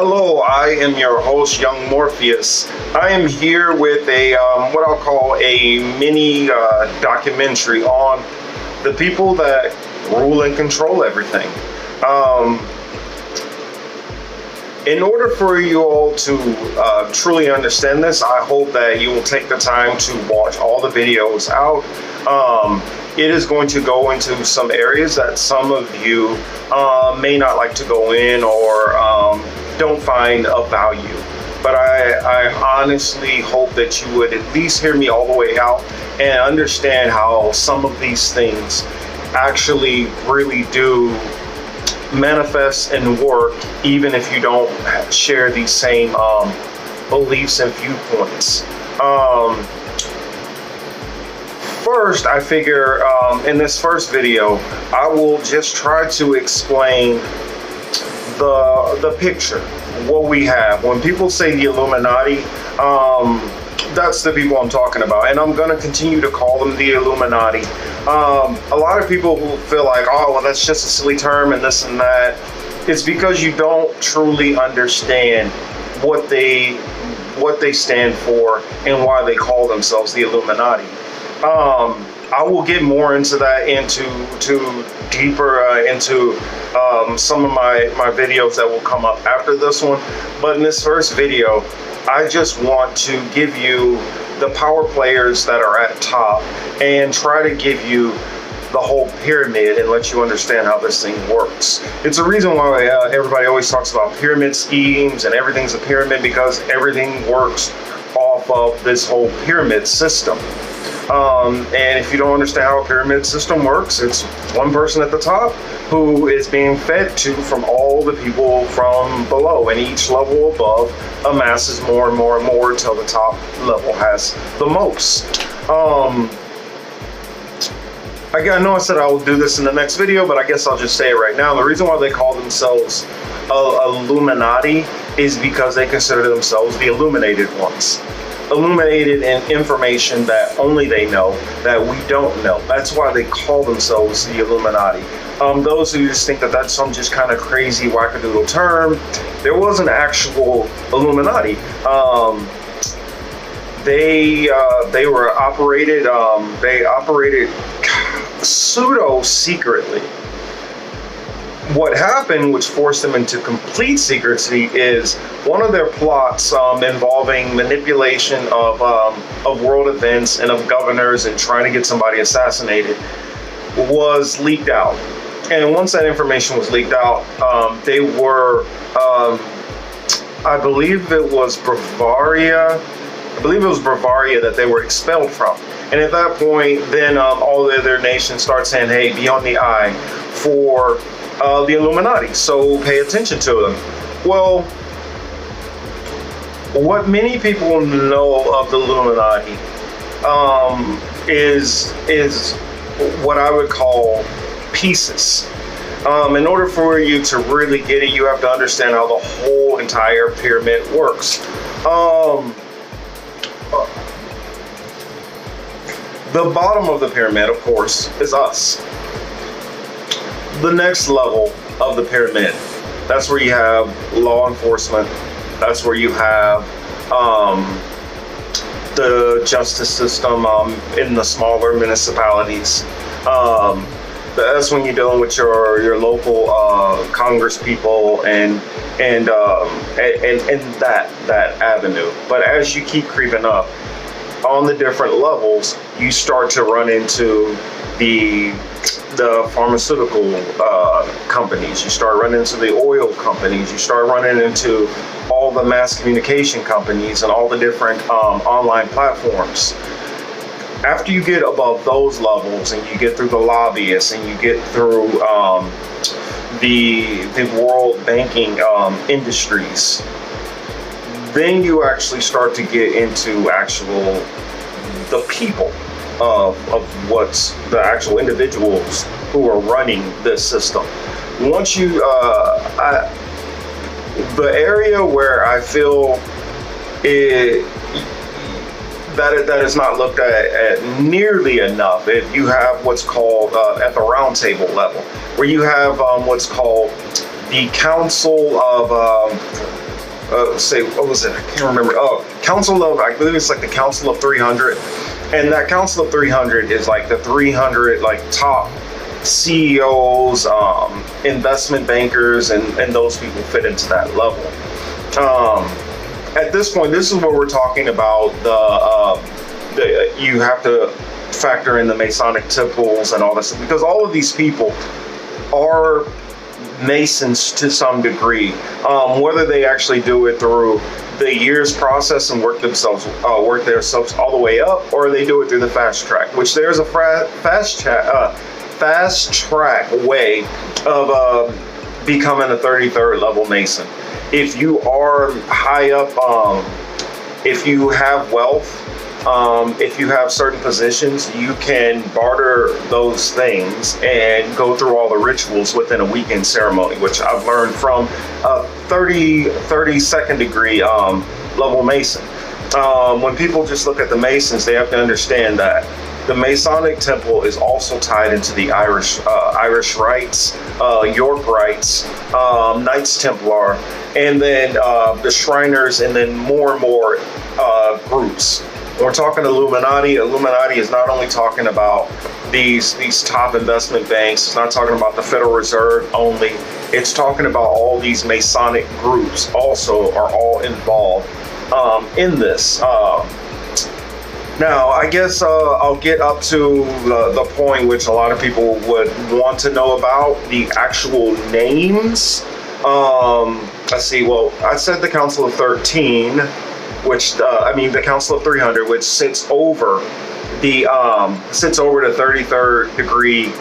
Hello, I am your host, Young Morpheus. I am here with a what I'll call a mini documentary on the people that rule and control everything. In order for you all to truly understand this, I hope that you will take the time to watch all the videos out. It is going to go into some areas that some of you may not like to go in or don't find of value. But I honestly hope that you would at least hear me all the way out and understand how some of these things actually really do manifest and work, even if you don't share these same beliefs and viewpoints. First, I figure in this first video, I will just try to explain the picture, what we have. When people say the Illuminati, that's the people I'm talking about, and I'm going to continue to call them the Illuminati. A lot of people who feel like, oh, well, that's just a silly term and this and that, it's because you don't truly understand what they stand for and why they call themselves the Illuminati. I will get more into that, into some of my videos that will come up after this one. But in this first video, I just want to give you the power players that are at top and try to give you the whole pyramid and let you understand how this thing works. It's a reason why everybody always talks about pyramid schemes and everything's a pyramid, because everything works off of this whole pyramid system. And if you don't understand how a pyramid system works, it's one person at the top who is being fed to from all the people from below, and each level above amasses more and more and more until the top level has the most. I know I said I will do this in the next video, but I guess I'll just say it right now. The reason why they call themselves Illuminati is because they consider themselves the illuminated ones. Illuminated in information that only they know, that we don't know. That's why they call themselves the Illuminati. Those who just think that that's some just kind of crazy wackadoodle term, there was an actual Illuminati. They operated pseudo secretly. What happened, which forced them into complete secrecy, is one of their plots involving manipulation of world events and of governors and trying to get somebody assassinated was leaked out. And once that information was leaked out, they were, I believe it was Bavaria that they were expelled from. And at that point, then all the other nations start saying, hey, be on the eye for the Illuminati, so pay attention to them. Well, what many people know of the Illuminati is what I would call pieces. In order for you to really get it, you have to understand how the whole entire pyramid works. The bottom of the pyramid, of course, is us. The next level of the pyramid, that's where you have law enforcement, that's where you have the justice system in the smaller municipalities. That's when you're dealing with your local Congress people and that avenue. But as you keep creeping up on the different levels, you start to run into the pharmaceutical companies, you start running into the oil companies, you start running into all the mass communication companies and all the different online platforms. After you get above those levels and you get through the lobbyists and you get through the world banking industries, then you actually start to get into the people of what's the actual individuals who are running this system. Once you, the area where I feel that is not looked at nearly enough, if you have what's called at the round table level, where you have what's called the Council of say, what was it? I can't remember. Oh, Council of, I believe it's like the Council of 300. And that Council of 300 is like the 300 like top CEOs, investment bankers, and those people fit into that level. At this point, this is where we're talking about you have to factor in the Masonic temples and all this, because all of these people are Masons to some degree, whether they actually do it through the years process and work themselves all the way up, or they do it through the fast track, which there's a fast track way of becoming a 33rd level Mason. If you are high up, if you have wealth, if you have certain positions, you can barter those things and go through all the rituals within a weekend ceremony, which I've learned from a 32nd degree level Mason. When people just look at the Masons, they have to understand that the Masonic temple is also tied into the Irish Rites, York Rites, Knights Templar, and then the Shriners, and then more and more groups. When we're talking Illuminati is not only talking about these top investment banks, it's not talking about the Federal Reserve only, it's talking about all these Masonic groups also are all involved in this. Now, I guess I'll get up to the point which a lot of people would want to know about, the actual names. Let's see, well, I said the Council of 13, which, the Council of 300, which sits over the 33rd degree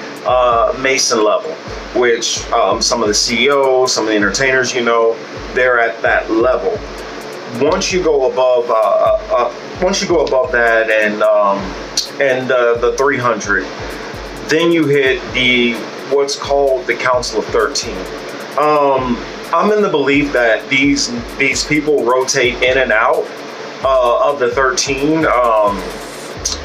Mason level, which some of the CEOs, some of the entertainers, they're at that level. Once you go above that and the 300, then you hit what's called the Council of 13. I'm in the belief that these people rotate in and out of the 13,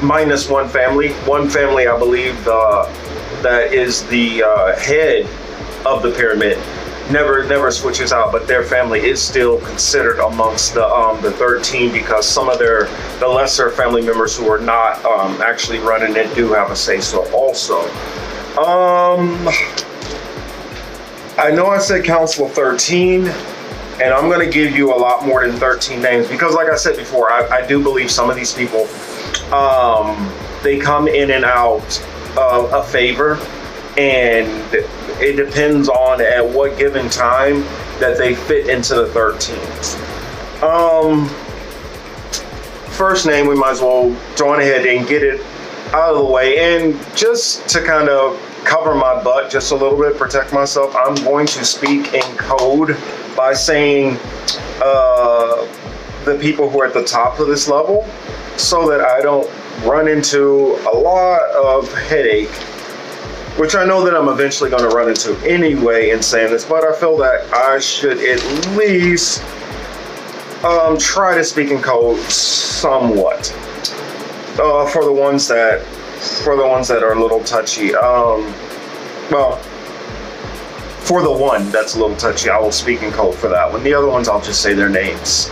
minus one family. One family, I believe, that is the head of the pyramid, never switches out, but their family is still considered amongst the 13, because some of the lesser family members who are not actually running it do have a say so also. I know I said Council of 13, and I'm going to give you a lot more than 13 names, because like I said before, I do believe some of these people, they come in and out of a favor, and it depends on at what given time that they fit into the 13s. First name, we might as well go on ahead and get it out of the way, and just to kind of cover my butt just a little bit, protect myself, I'm going to speak in code by saying the people who are at the top of this level, so that I don't run into a lot of headache, which I know that I'm eventually going to run into anyway in saying this, but I feel that I should at least try to speak in code somewhat for the ones that are a little touchy. For the one that's a little touchy, I will speak in code for that one. The other ones, I'll just say their names.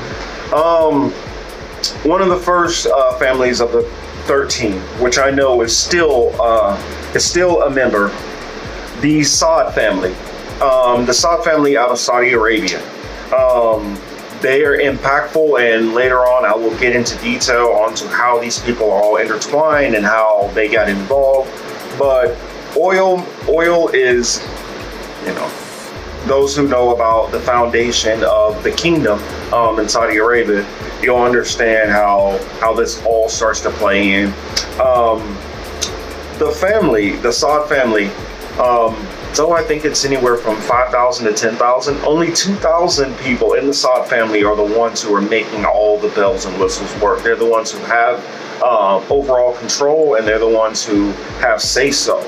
One of the first families of the 13, which I know is still a member, the Saud family. The Saud family out of Saudi Arabia. They are impactful, and later on I will get into detail onto how these people are all intertwined and how they got involved. But oil is, those who know about the foundation of the kingdom in Saudi Arabia, you'll understand how this all starts to play in. The Saud family, so I think it's anywhere from 5,000 to 10,000. Only 2,000 people in the Saud family are the ones who are making all the bells and whistles work. They're the ones who have overall control, and they're the ones who have say-so.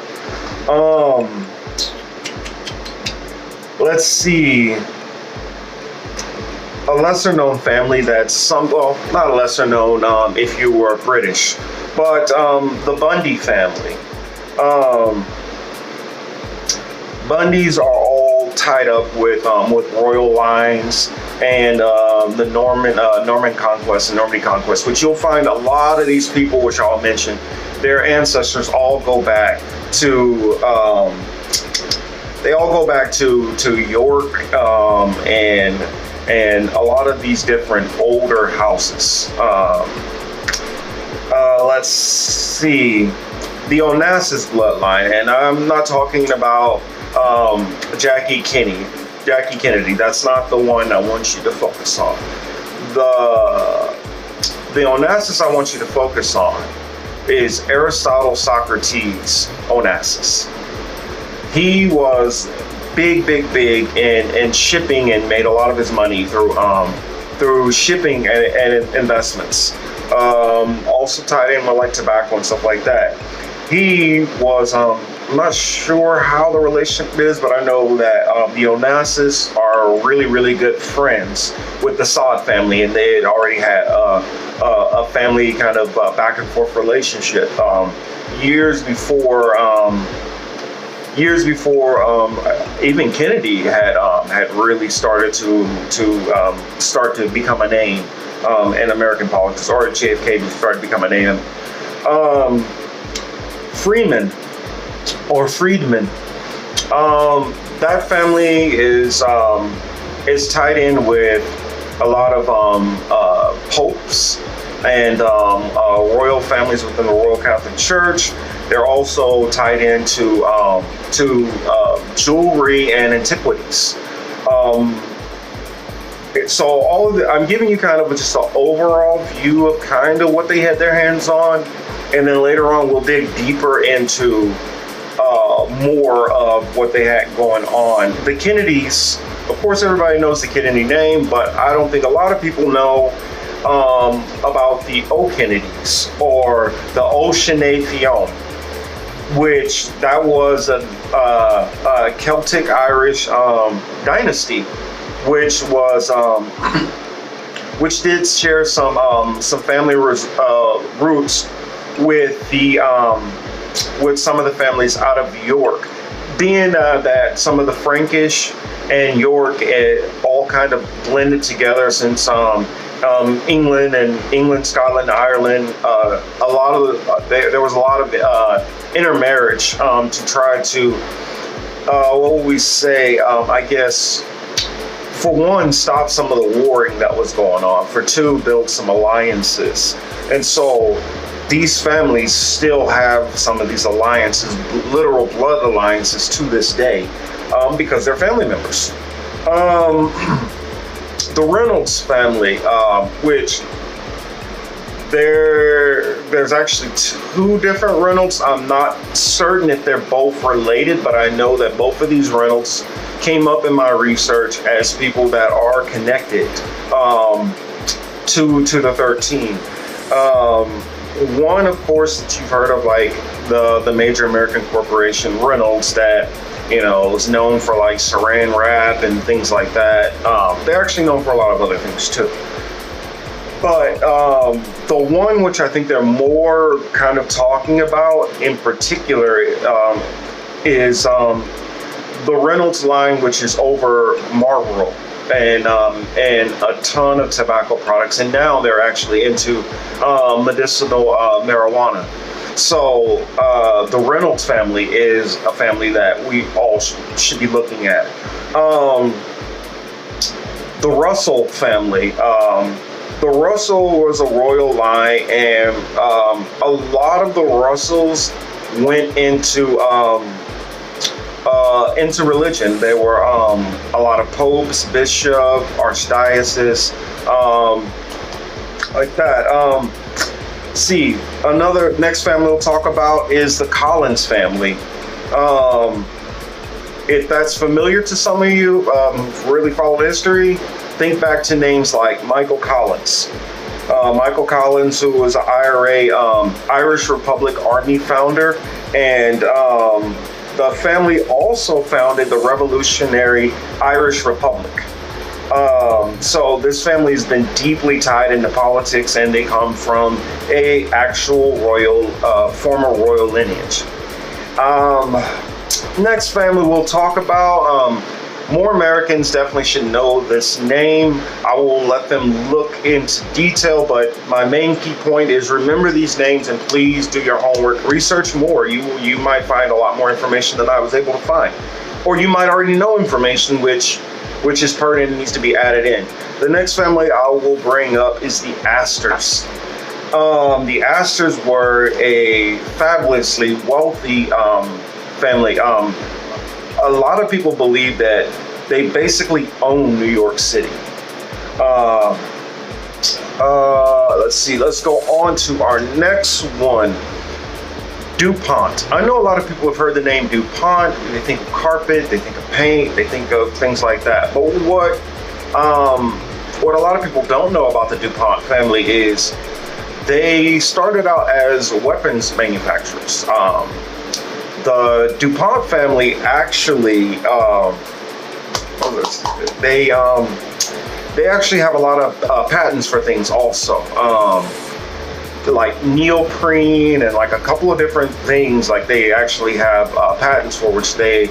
Let's see. A lesser-known family that's not a lesser-known if you were British, but the Bundy family. Bundys are all tied up with royal lines. and the Norman conquest and Normandy conquest, which you'll find a lot of these people, which I'll mention, their ancestors all go back to York, and a lot of these different older houses. Let's see, the Onassis bloodline, and I'm not talking about Jackie Kennedy. That's not the one I want you to focus on. The Onassis I want you to focus on is Aristotle Socrates Onassis. He was big in shipping and made a lot of his money through shipping and investments. Also tied in with like tobacco and stuff like that. He was, I'm not sure how the relationship is, but I know that the Onassis are really good friends with the Saud family, and they had already had a family kind of back and forth relationship years before even Kennedy had really started to become a name in American politics, or JFK started to become a name. Friedman. That family is tied in with a lot of popes and royal families within the Royal Catholic Church. They're also tied into jewelry and antiquities. So I'm giving you kind of just an overall view of kind of what they had their hands on, and then later on we'll dig deeper into more of what they had going on. The Kennedys, of course, everybody knows the Kennedy name, but I don't think a lot of people know about the O'Kennedys, or the O'Shanae-Fionn, which that was a Celtic Irish dynasty, which was which did share some family roots with the with some of the families out of York, being that some of the Frankish and York all kind of blended together since England, Scotland, Ireland. There was a lot of intermarriage to try to what would we say? I guess, for one, stop some of the warring that was going on. For two, build some alliances. And so these families still have some of these alliances, literal blood alliances, to this day, because they're family members. The Reynolds family, which there's actually two different Reynolds. I'm not certain if they're both related, but I know that both of these Reynolds came up in my research as people that are connected to the 13. One, of course, that you've heard of, like the major American corporation Reynolds, that is known for like Saran wrap and things like that. They're actually known for a lot of other things too. But the one which I think they're more kind of talking about in particular is the Reynolds line, which is over Marlboro and a ton of tobacco products, and now they're actually into medicinal marijuana. So the Reynolds family is a family that we all should be looking at. The Russell family. The Russell was a royal line, and a lot of the Russells went into religion. There were a lot of popes, bishop, archdiocese, like that. Another next family we'll talk about is the Collins family. If that's familiar to some of you who really follow history, think back to names like Michael Collins. Michael Collins, who was an Irish Republic Army founder, and the family also founded the Revolutionary Irish Republic. So this family has been deeply tied into politics, and they come from a actual former royal lineage. Next family we'll talk about, More Americans definitely should know this name. I will let them look into detail, but my main key point is remember these names and please do your homework. Research more. You might find a lot more information than I was able to find. Or you might already know information which is pertinent and needs to be added in. The next family I will bring up is the Astors. The Astors were a fabulously wealthy family. A lot of people believe that they basically own New York City. Let's see, let's go on to our next one. DuPont. I know a lot of people have heard the name DuPont. They think of carpet, they think of paint, they think of things like that. But what a lot of people don't know about the DuPont family is they started out as weapons manufacturers. The DuPont family actually, they actually have a lot of patents for things also. Like neoprene and like a couple of different things, like they actually have patents for which they're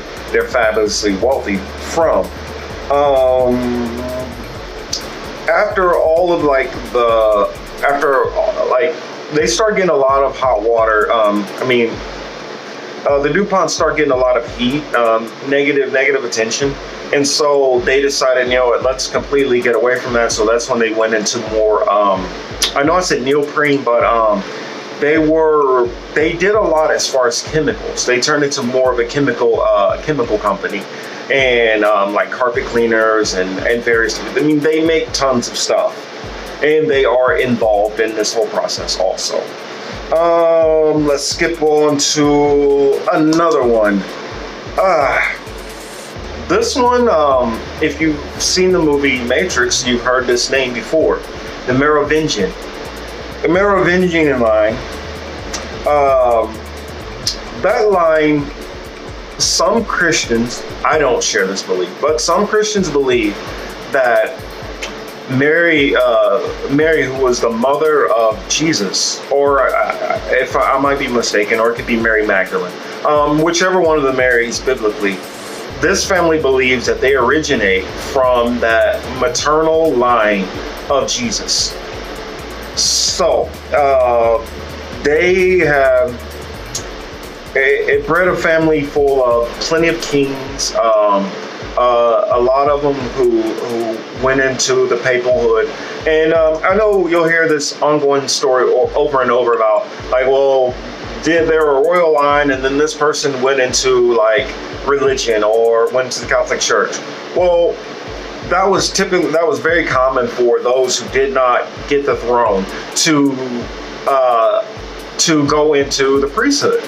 fabulously wealthy from. After all of they start getting a lot of hot water. The DuPont start getting a lot of heat, negative attention. And so they decided, you know what, let's completely get away from that. So that's when they went into more, I know I said neoprene, but they did a lot as far as chemicals. They turned into more of a chemical company, and like carpet cleaners and various, I mean, they make tons of stuff, and they are involved in this whole process also. Let's skip on to another one. This one, if you've seen the movie Matrix, you've heard this name before, the Merovingian. The Merovingian line, that line, some Christians, I don't share this belief, but some Christians believe that Mary, who was the mother of Jesus, or if I might be mistaken, or it could be Mary Magdalene, whichever one of the Marys biblically, this family believes that they originate from that maternal line of Jesus. So they have bred a family full of plenty of kings, a lot of them who went into the papalhood. And I know you'll hear this ongoing story over and over about, like, well, did there a royal line and then this person went into like religion or went to the Catholic Church? Well, that was very common for those who did not get the throne to go into the priesthood.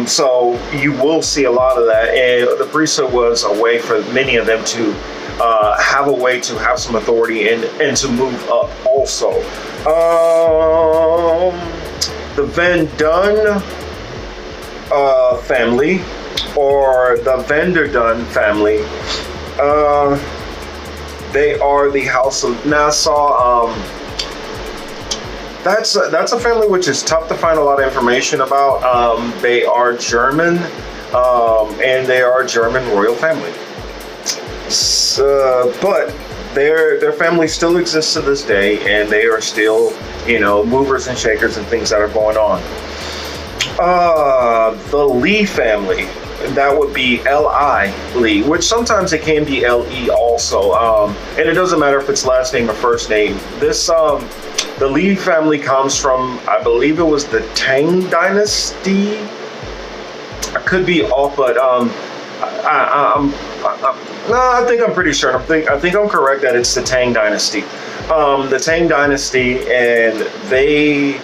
So you will see a lot of that, and the priesthood was a way for many of them to have a way to have some authority and to move up also. The Van Dun family, or the Vanderdun family, they are the House of Nassau. That's a family which is tough to find a lot of information about. They are German, and they are a German royal family. But their family still exists to this day, and they are still, movers and shakers and things that are going on. The Lee family, that would be L.I. Lee, which sometimes it can be L.E. also, and it doesn't matter if it's last name or first name. The Lee family comes from, I believe it was the Tang Dynasty. I could be off, but I think I'm pretty sure. I think I'm correct that it's the Tang Dynasty. The Tang Dynasty, and they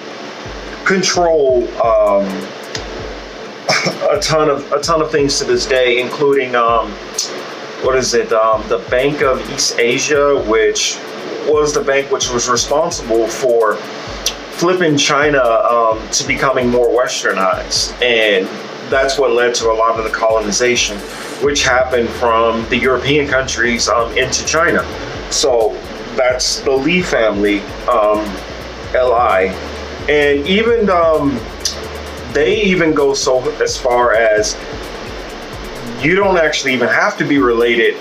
control a ton of things to this day, including the Bank of East Asia, which was the bank which was responsible for flipping China to becoming more westernized, and that's what led to a lot of the colonization, which happened from the European countries into China. So that's the Lee family, L.I. And even they even go so as far as You don't actually even have to be related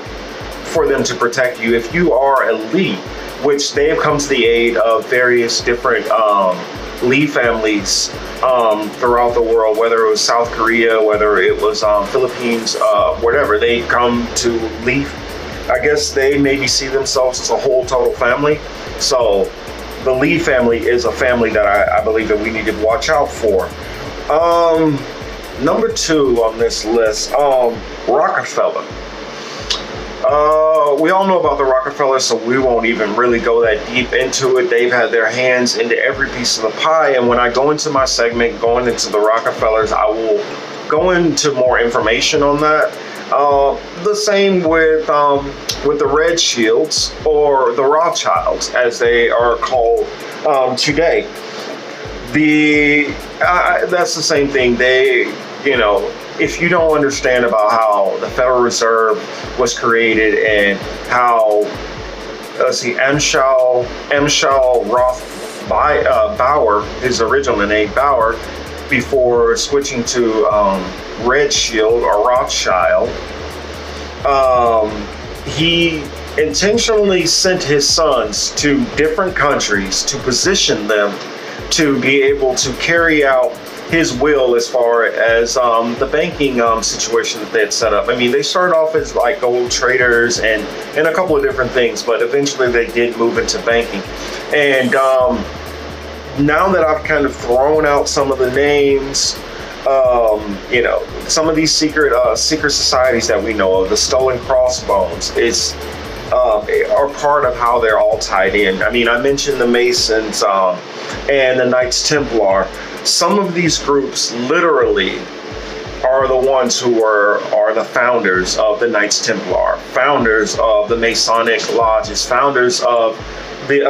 for them to protect you if you are elite, which they have come to the aid of various different Lee families throughout the world, whether it was South Korea, whether it was Philippines, whatever. They come to Lee. I guess they maybe see themselves as a whole total family. So the Lee family is a family that I believe that we need to watch out for. Number 2 on this list, Rockefeller. We all know about the Rockefellers, so we won't even really go that deep into it. They've had their hands into every piece of the pie, and when I go into my segment, going into the Rockefellers, I will go into more information on that. The same with the Red Shields, or the Rothschilds, as they are called today. That's the same thing. They, if you don't understand about how the Federal Reserve was created and how, Amschel Bauer, his original name, Bauer, before switching to Red Shield or Rothschild, he intentionally sent his sons to different countries to position them to be able to carry out his will as far as the banking situation that they had set up. I mean, they started off as like gold traders and a couple of different things, but eventually they did move into banking. And now that I've kind of thrown out some of the names, some of these secret societies that we know of, the Stolen Crossbones, are part of how they're all tied in. I mean, I mentioned the Masons and the Knights Templar. Some of these groups literally are the ones who are the founders of the Knights Templar, founders of the Masonic lodges, founders of the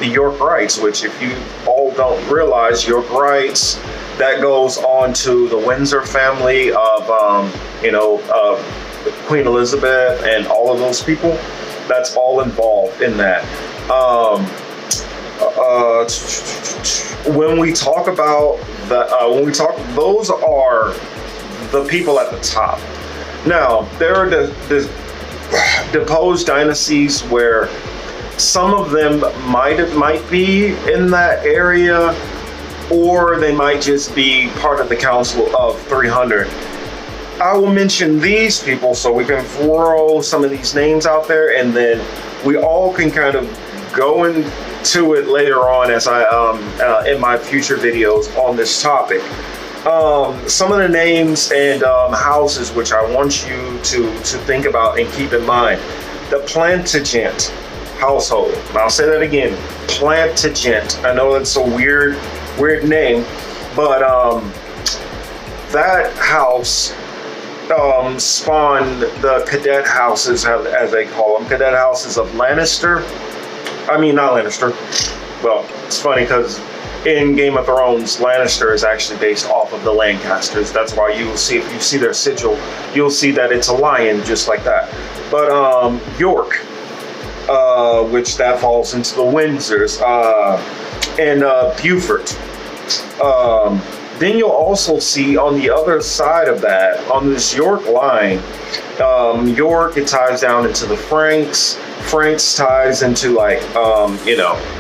York Rites, which, if you all don't realize, York Rites, that goes on to the Windsor family of Queen Elizabeth and all of those people. That's all involved in that. When we talk about those are the people at the top. Now, there are the deposed dynasties where some of them might be in that area, or they might just be part of the Council of 300. I will mention these people so we can throw some of these names out there, and then we all can kind of go into it later on as I in my future videos on this topic. Some of the names and houses which I want you to think about and keep in mind. The Plantagenet household. I'll say that again, Plantagenet. I know that's a weird name, but that house spawned the cadet houses, as they call them, cadet houses of Lannister. I mean, not Lannister. Well, it's funny because in Game of Thrones, Lannister is actually based off of the Lancasters. That's why you will see, if you see their sigil, you'll see that it's a lion, just like that. But York, which that falls into the Windsors, and Beaufort. Then you'll also see on the other side of that, on this York line, York, it ties down into the Franks. Franks ties into like,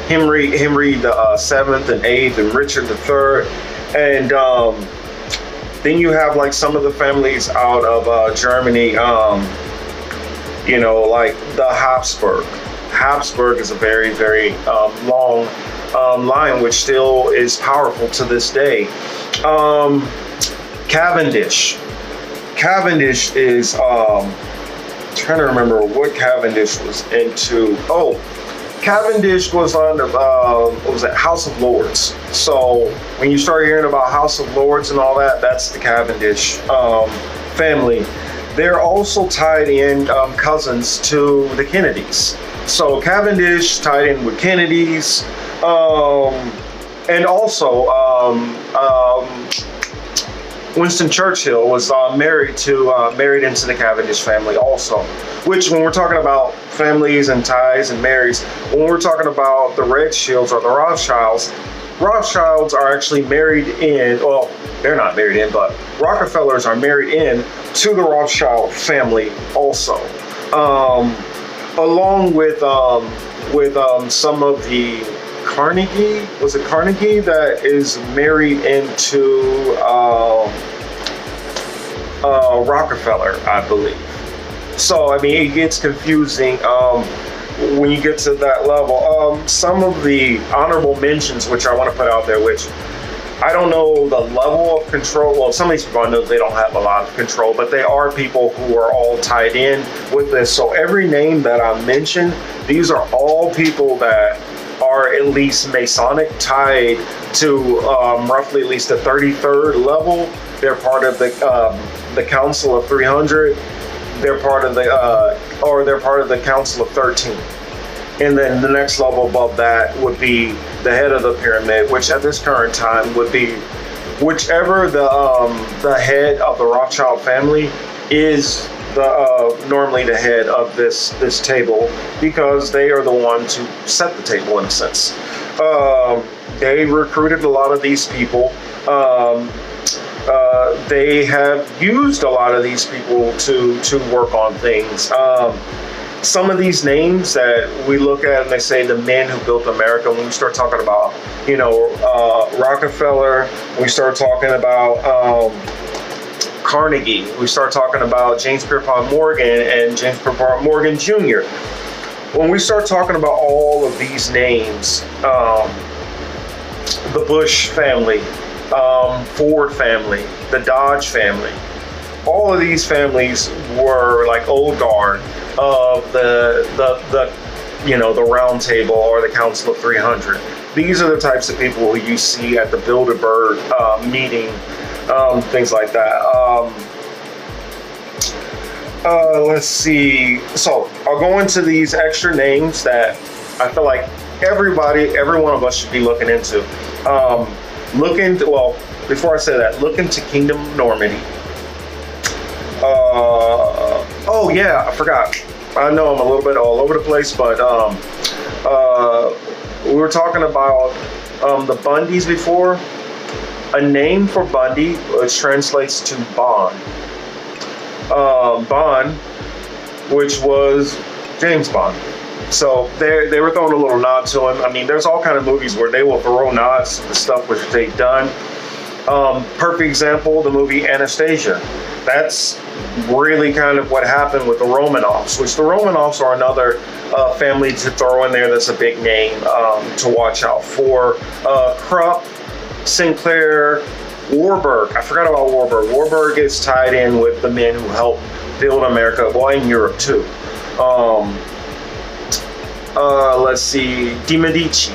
Henry the 7th and 8th and Richard the 3rd. And then you have like some of the families out of Germany, like the Habsburg. Habsburg is a very, very long line, which still is powerful to this day. Cavendish. Cavendish is, trying to remember what Cavendish was into. Oh, Cavendish was on the, what was it, House of Lords. So when you start hearing about House of Lords and all that, that's the Cavendish family. They're also tied in cousins to the Kennedys. So Cavendish tied in with Kennedys, and also Winston Churchill was married into the Cavendish family also. Which, when we're talking about families and ties and marriages, when we're talking about the Red Shields or the Rothschilds, Rothschilds are actually married in, well, they're not married in, but Rockefellers are married in to the Rothschild family also. Along with some of the Carnegie, was it Carnegie that is married into Rockefeller, I believe. So, I mean, it gets confusing when you get to that level. Some of the honorable mentions, which I want to put out there, which I don't know the level of control. Well, some of these people I know they don't have a lot of control, but they are people who are all tied in with this. So every name that I mentioned, these are all people that are at least Masonic, tied to roughly at least the 33rd level. They're part of the Council of 300. They're part of they're part of the Council of 13. And then the next level above that would be the head of the pyramid, which at this current time would be whichever the head of the Rothschild family is normally the head of this table, because they are the ones who set the table in a sense. They recruited a lot of these people. They have used a lot of these people to work on things. Some of these names that we look at and they say the men who built America, when we start talking about, Rockefeller, we start talking about Carnegie, we start talking about James Pierpont Morgan and James Pierpont Morgan Jr. When we start talking about all of these names, the Bush family, Ford family, the Dodge family, all of these families were like old guard of the round table or the Council of 300. These are the types of people who you see at the Bilderberg meeting, things like that. Let's see. So I'll go into these extra names that I feel like every one of us should be looking into. Before I say that, look into Kingdom Normandy. Oh yeah, I forgot. I know I'm a little bit all over the place, but we were talking about the Bundys before. A name for Bundy, which translates to Bond. Bond, which was James Bond. So they were throwing a little nod to him. I mean, there's all kind of movies where they will throw nods to the stuff which they've done. Perfect example, the movie Anastasia. That's really kind of what happened with the Romanovs, which the Romanovs are another family to throw in there that's a big name to watch out for. Krupp, Sinclair, Warburg. I forgot about Warburg. Warburg is tied in with the men who helped build America, well, in Europe too. Let's see, De Medici,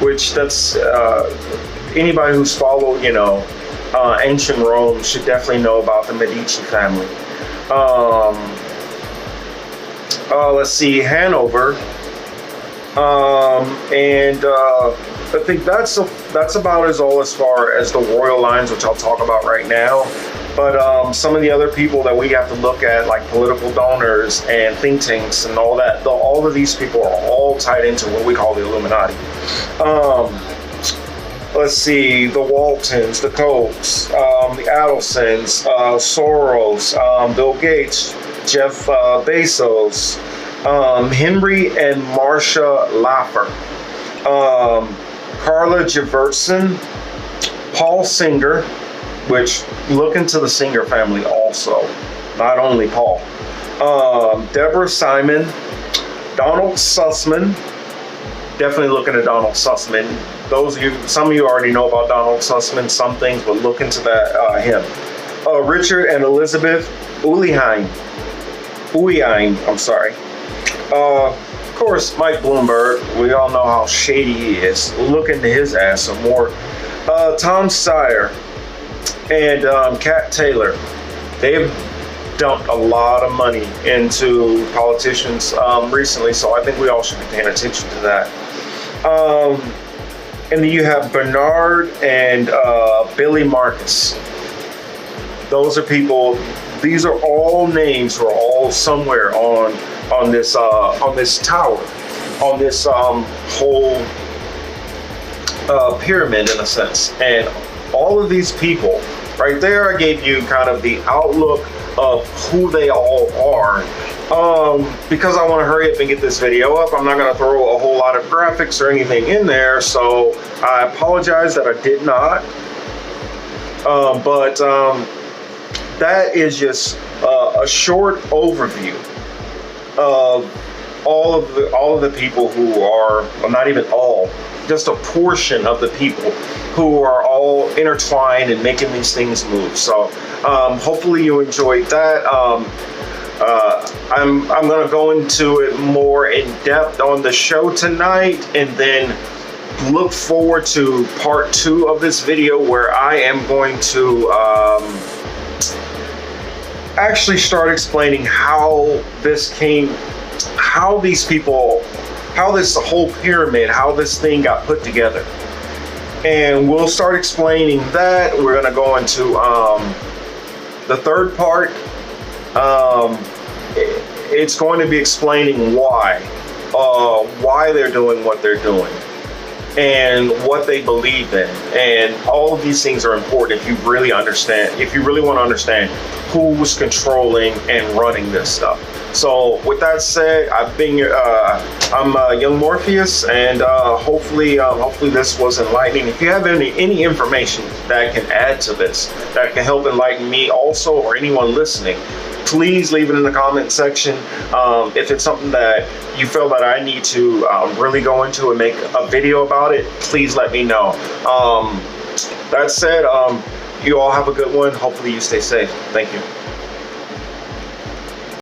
which that's anybody who's followed, ancient Rome should definitely know about the Medici family. Let's see, Hanover, and I think that's about all as far as the royal lines, which I'll talk about right now. But some of the other people that we have to look at, like political donors and think tanks and all that, all of these people are all tied into what we call the Illuminati. Let's see, the Waltons, the Kochs, the Adelsons, Soros, Bill Gates, Jeff Bezos, Henry and Marcia Laffer, Carla Jefferson, Paul Singer, which look into the Singer family also, not only Paul, Deborah Simon, Donald Sussman. Definitely look into Donald Sussman. Some of you already know about Donald Sussman, some things, but look into that him. Richard and Elizabeth Uihlein, I'm sorry. Of course, Mike Bloomberg. We all know how shady he is. Look into his ass some more. Tom Steyer and Kat Taylor. They've dumped a lot of money into politicians recently, so I think we all should be paying attention to that. And then you have Bernard and Billy Marcus. Those are people. These are all names who are all somewhere on this tower, on this whole pyramid in a sense. And all of these people right there, I gave you kind of the outlook of who they all are. Because I want to hurry up and get this video up, I'm not going to throw a whole lot of graphics or anything in there, so I apologize that I did not. But that is just a short overview of all of the people who are, well, not even all, just a portion of the people who are all intertwined and making these things move. So hopefully you enjoyed that. I'm going to go into it more in depth on the show tonight, and then look forward to part 2 of this video, where I am going to actually start explaining how this came, how these people, how this whole pyramid, how this thing got put together. And we'll start explaining that. We're going to go into the third part. It's going to be explaining why they're doing what they're doing, and what they believe in. And all of these things are important if you really understand, if you really want to understand who's controlling and running this stuff. So with that said, I'm Young Morpheus, and hopefully this was enlightening. If you have any information that can add to this, that can help enlighten me also, or anyone listening, please leave it in the comment section. If it's something that you feel that I need to really go into and make a video about it, please let me know. That said, you all have a good one. Hopefully you stay safe. Thank you.